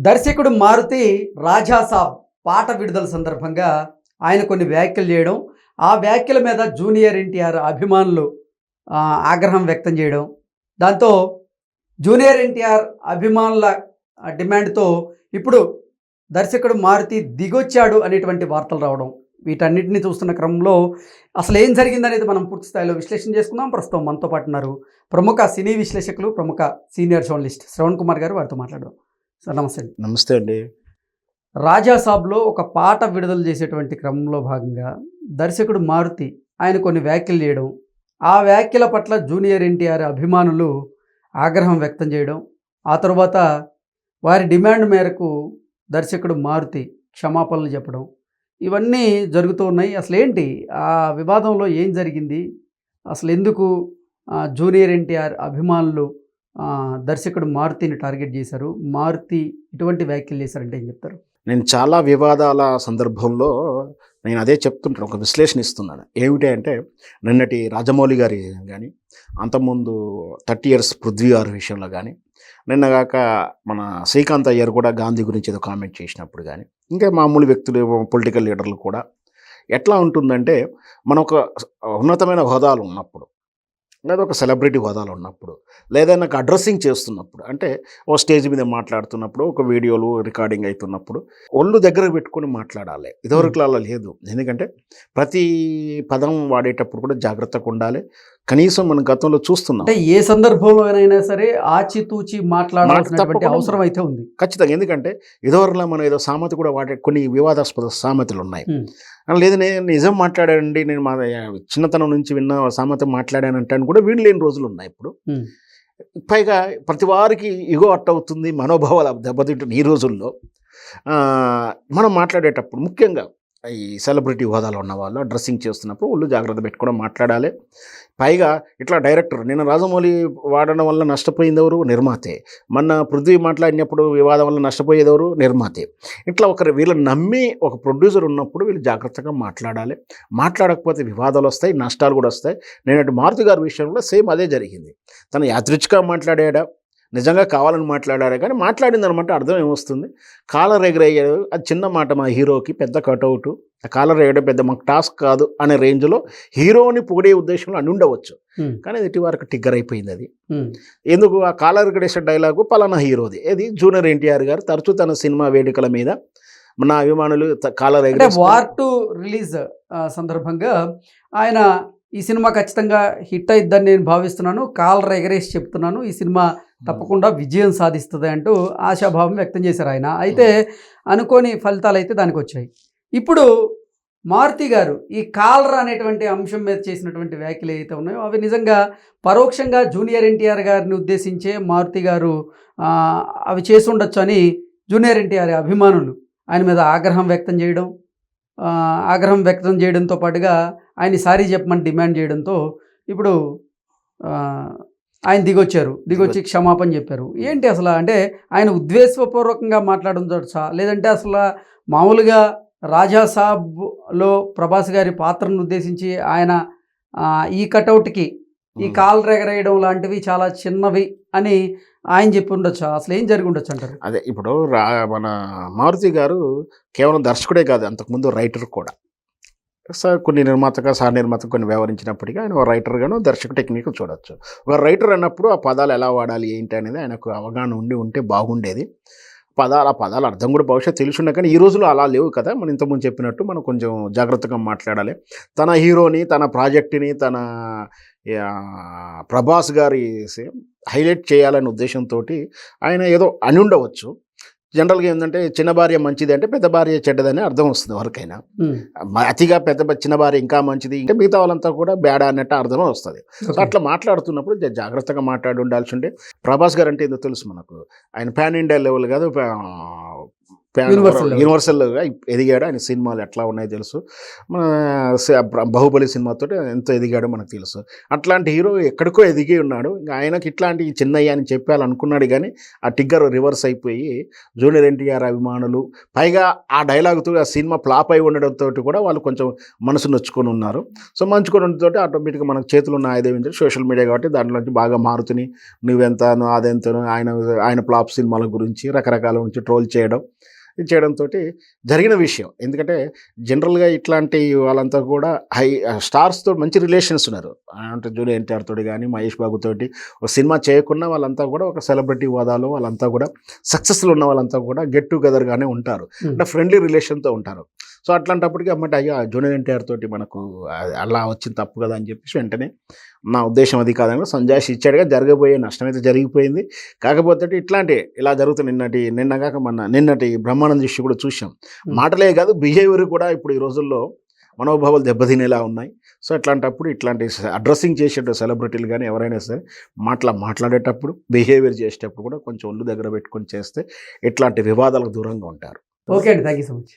దర్శకుడు మారుతి రాజాసాబ్ పాట విడుదల సందర్భంగా ఆయన కొన్ని వ్యాఖ్యలు చేయడం, ఆ వ్యాఖ్యల మీద జూనియర్ ఎన్టీఆర్ అభిమానులు ఆగ్రహం వ్యక్తం చేయడం, దాంతో జూనియర్ ఎన్టీఆర్ అభిమానుల డిమాండ్తో ఇప్పుడు దర్శకుడు మారుతి దిగొచ్చాడు అనేటువంటి వార్తలు రావడం, వీటన్నిటిని చూస్తున్న క్రమంలో అసలు ఏం జరిగిందనేది మనం పూర్తి స్థాయిలో విశ్లేషణ చేసుకుందాం. ప్రస్తుతం మనతో పాటు ఉన్నారు ప్రముఖ సినీ విశ్లేషకులు, ప్రముఖ సీనియర్ జర్నలిస్ట్ శ్రవణ్ కుమార్ గారు. వారితో మాట్లాడదాం. సార్ నమస్తే అండి. నమస్తే అండి. రాజాసాబ్లో ఒక పాట విడుదల చేసేటువంటి క్రమంలో భాగంగా దర్శకుడు మారుతి ఆయన కొన్ని వ్యాఖ్యలు చేయడం, ఆ వ్యాఖ్యల పట్ల జూనియర్ ఎన్టీఆర్ అభిమానులు ఆగ్రహం వ్యక్తం చేయడం, ఆ తర్వాత వారి డిమాండ్ మేరకు దర్శకుడు మారుతి క్షమాపణలు చెప్పడం, ఇవన్నీ జరుగుతూ ఉన్నాయి. అసలు ఏంటి ఆ వివాదంలో ఏం జరిగింది, అసలు ఎందుకు జూనియర్ ఎన్టీఆర్ అభిమానులు దర్శకుడు మారుతిని టార్గెట్ చేశారు, మారుతి ఇటువంటి వ్యాఖ్యలు చేశారంటే ఏం చెప్తారు? నేను చాలా వివాదాల సందర్భంలో నేను అదే చెప్తుంటాను, ఒక విశ్లేషణ ఇస్తున్నాను. ఏమిటి అంటే, నిన్నటి రాజమౌళి గారి కానీ, అంతకుముందు 30 years పృథ్వీ గారి విషయంలో కానీ, నిన్నగాక మన శ్రీకాంత్ అయ్యర్ కూడా గాంధీ గురించి ఏదో కామెంట్ చేసినప్పుడు కానీ, ఇంకా మామూలు వ్యక్తులు, పొలిటికల్ లీడర్లు కూడా ఎట్లా ఉంటుందంటే, మన ఒక ఉన్నతమైన హోదాలు ఉన్నప్పుడు, లేదా ఒక సెలబ్రిటీ హోదాలో ఉన్నప్పుడు, లేదా నాకు అడ్రస్సింగ్ చేస్తున్నప్పుడు, అంటే ఓ స్టేజ్ మీద మాట్లాడుతున్నప్పుడు, ఒక వీడియోలు రికార్డింగ్ అవుతున్నప్పుడు ఒళ్ళు దగ్గర పెట్టుకొని మాట్లాడాలి. ఇదివరకు అలా లేదు. ఎందుకంటే ప్రతి పదం వాడేటప్పుడు కూడా జాగ్రత్తగా ఉండాలి. కనీసం మన గతంలో చూస్తున్నాం, అంటే ఏ సందర్భంలోనైనా సరే ఆచితూచి మాట్లాడాల్సినటువంటి అవసరం అయితే ఉంది ఖచ్చితంగా. ఎందుకంటే ఇదివరకులా మనం ఏదో సామెత కూడా వాడే కొన్ని వివాదాస్పద సామెతలు ఉన్నాయి. లేదు నేను నిజం మాట్లాడానండి, నేను మా చిన్నతనం నుంచి విన్న సామెత మాట్లాడానంటాను కూడా వీళ్ళు లేని రోజులు ఉన్నాయి ఇప్పుడు. పైగా ప్రతి వారికి ఇగో అట్ట అవుతుంది, మనోభావాలు దెబ్బతింటున్న ఈ రోజుల్లో మనం మాట్లాడేటప్పుడు ముఖ్యంగా ఈ సెలబ్రిటీ హోదాలో ఉన్న వాళ్ళు డ్రెస్సింగ్ చేస్తున్నప్పుడు ఒళ్ళు జాగ్రత్త పెట్టుకోవడం మాట్లాడాలి. పైగా ఇట్లా డైరెక్టర్ నిన్న రాజమౌళి వాడడం వల్ల నష్టపోయింది ఎవరు? నిర్మాతే. మొన్న పృథ్వీ మాట్లాడినప్పుడు వివాదం వల్ల నష్టపోయేది ఎవరు? నిర్మాతే. ఇట్లా వీళ్ళని నమ్మి ఒక ప్రొడ్యూసర్ ఉన్నప్పుడు వీళ్ళు జాగ్రత్తగా మాట్లాడాలి. మాట్లాడకపోతే వివాదాలు వస్తాయి, నష్టాలు కూడా వస్తాయి. నేను మారుతి గారి విషయంలో సేమ్ అదే జరిగింది. తను యాదృచ్ఛికంగా మాట్లాడాడా, నిజంగా కావాలని మాట్లాడారే, కానీ మాట్లాడిందనమాట అర్థం ఏమొస్తుంది? కాలర్ ఎగరయ్యాడు, అది చిన్న మాట మా హీరోకి, పెద్ద కటౌటు. ఆ కాలర్ ఎగరడం పెద్ద మాకు టాస్క్ కాదు అనే రేంజ్లో హీరోని పొగిడే ఉద్దేశంలో అని ఉండవచ్చు, కానీ అది ఇటు వరకు టిగ్గర్ అయిపోయింది. అది ఎందుకు? ఆ కాలర్ ఎగరేసే డైలాగు పలానా హీరోది. ఏది జూనియర్ ఎన్టీఆర్ గారు తరచూ తన సినిమా వేడుకల మీద మన అభిమానులు కాలర్ ఎగరే వార్ 2 రిలీజ్ సందర్భంగా ఆయన ఈ సినిమా ఖచ్చితంగా హిట్ అయిద్దని నేను భావిస్తున్నాను, కాలర్ ఎగరేసి చెప్తున్నాను, ఈ సినిమా తప్పకుండా విజయం సాధిస్తుంది అంటూ ఆశాభావం వ్యక్తం చేశారు ఆయన. అయితే అనుకోని ఫలితాలు అయితే దానికి వచ్చాయి. ఇప్పుడు మారుతి గారు ఈ కాలర్ అనేటువంటి అంశం మీద చేసినటువంటి వ్యాఖ్యలు ఏవైతే ఉన్నాయో అవి నిజంగా పరోక్షంగా జూనియర్ ఎన్టీఆర్ గారిని ఉద్దేశించే మారుతి గారు అవి చేసి ఉండొచ్చు అని జూనియర్ ఎన్టీఆర్ అభిమానులు ఆయన మీద ఆగ్రహం వ్యక్తం చేయడంతో పాటుగా ఆయన సారీ చెప్పమని డిమాండ్ చేయడంతో ఇప్పుడు ఆయన దిగొచ్చి క్షమాపణ చెప్పారు. ఏంటి అసలు? అంటే ఆయన ఉద్దేశపూర్వకంగా మాట్లాడడం చూడచ్చా, లేదంటే అసలు మామూలుగా రాజాసాబ్లో ప్రభాస్ గారి పాత్రను ఉద్దేశించి ఆయన ఈ కటౌట్కి ఈ కాలు ఎగరేయడం లాంటివి చాలా చిన్నవి అని ఆయన చెప్పి ఉండొచ్చా? అసలు ఏం జరిగి ఉండొచ్చు అంటారు? అదే ఇప్పుడు మన మారుతి గారు కేవలం దర్శకుడే కాదు, అంతకుముందు రైటర్ కూడా. సార్ కొన్ని నిర్మాతగా కొన్ని వ్యవహరించినప్పటికీ ఆయన ఒక రైటర్గాను దర్శక టెక్నిక్ చూడొచ్చు. ఒక రైటర్ అన్నప్పుడు ఆ పదాలు ఎలా వాడాలి ఏంటి అనేది ఆయనకు అవగాహన ఉంటే బాగుండేది. ఆ పదాల అర్థం కూడా భవిష్యత్తు తెలుసుండే, కానీ ఈ రోజుల్లో అలా లేవు కదా. మనం ఇంతకుముందు చెప్పినట్టు మనం కొంచెం జాగ్రత్తగా మాట్లాడాలి. తన హీరోని, తన ప్రాజెక్టుని, తన ప్రభాస్ గారి హైలైట్ చేయాలనే ఉద్దేశంతో ఆయన ఏదో అని ఉండవచ్చు. జనరల్గా ఏంటంటే చిన్న భార్య మంచిది అంటే పెద్ద భార్య చెడ్డదని అర్థం వస్తుంది ఎవరికైనా. అతిగా చిన్న భార్య ఇంకా మంచిది అంటే మిగతా వాళ్ళంతా కూడా బేడా అన్నట్టు అర్థమే వస్తుంది. సో అట్లా మాట్లాడుతున్నప్పుడు జాగ్రత్తగా మాట్లాడి ఉండాల్సి ఉంటే. ప్రభాస్ గారు అంటే ఏదో తెలుసు మనకు, ఆయన పాన్ ఇండియా లెవెల్ కాదు, యూనివర్సల్గా ఎదిగాడు. ఆయన సినిమాలు ఎట్లా ఉన్నాయో తెలుసు. మన బాహుబలి సినిమాతో ఎంత ఎదిగాడో మనకు తెలుసు. అట్లాంటి హీరో ఎక్కడికో ఎదిగి ఉన్నాడు. ఇంకా ఆయనకి ఇట్లాంటి చిన్నయ్య అని చెప్పాలనుకున్నాడు, కానీ ఆ టిగ్గర్ రివర్స్ అయిపోయి జూనియర్ ఎన్టీఆర్ అభిమానులు, పైగా ఆ డైలాగ్తో ఆ సినిమా ఫ్లాప్ అయి ఉండడంతో కూడా వాళ్ళు కొంచెం మనసు నొచ్చుకొని ఉన్నారు. సో మంచుకొని ఉండడంతో ఆటోమేటిక్గా మనకు చేతులు ఉన్న ఆయుధం సోషల్ మీడియా కాబట్టి దాంట్లోంచి బాగా మారుతుని నువ్వెంతనో అదెంతనో ఆయన ఫ్లాప్ సినిమాల గురించి రకరకాల నుంచి ట్రోల్ చేయడంతో జరిగిన విషయం. ఎందుకంటే జనరల్గా ఇట్లాంటి వాళ్ళంతా కూడా స్టార్స్తో మంచి రిలేషన్స్ ఉన్నారు. అంటే జూనియర్ ఎన్టీఆర్ తోటి కానీ మహేష్ బాబు తోటి ఒక సినిమా చేయకుండా వాళ్ళంతా కూడా ఒక సెలబ్రిటీ హోదాలో వాళ్ళంతా కూడా సక్సెస్ఫుల్ ఉన్న వాళ్ళంతా కూడా గెట్ టుగెదర్గానే ఉంటారు. అంటే ఫ్రెండ్లీ రిలేషన్తో ఉంటారు. సో అట్లాంటప్పటికీ అన్నమాట అయ్యా జూనియర్ ఎన్టీఆర్ తోటి మనకు అలా వచ్చింది తప్పు కదా అని చెప్పేసి వెంటనే నా ఉద్దేశం అది కాదని సంజాయిషి ఇచ్చాడుగా. జరగబోయే నష్టం అయితే జరిగిపోయింది. కాకపోతే ఇలా జరుగుతుంది. నిన్నటి బ్రహ్మానంద ఇష్యూ కూడా చూసాం. మాటలే కాదు, బిహేవియర్ కూడా ఇప్పుడు ఈ రోజుల్లో మనోభావాలు దెబ్బతినేలా ఉన్నాయి. సో అట్లాంటప్పుడు ఇట్లాంటి అడ్రస్సింగ్ చేసేటప్పుడు సెలబ్రిటీలు కానీ ఎవరైనా సరే మాట్లాడేటప్పుడు బిహేవియర్ చేసేటప్పుడు కూడా కొంచెం ఒళ్ళు దగ్గర పెట్టుకొని చేస్తే ఇట్లాంటి వివాదాలకు దూరంగా ఉంటారు. ఓకే అండి, థ్యాంక్ యూ సో మచ్.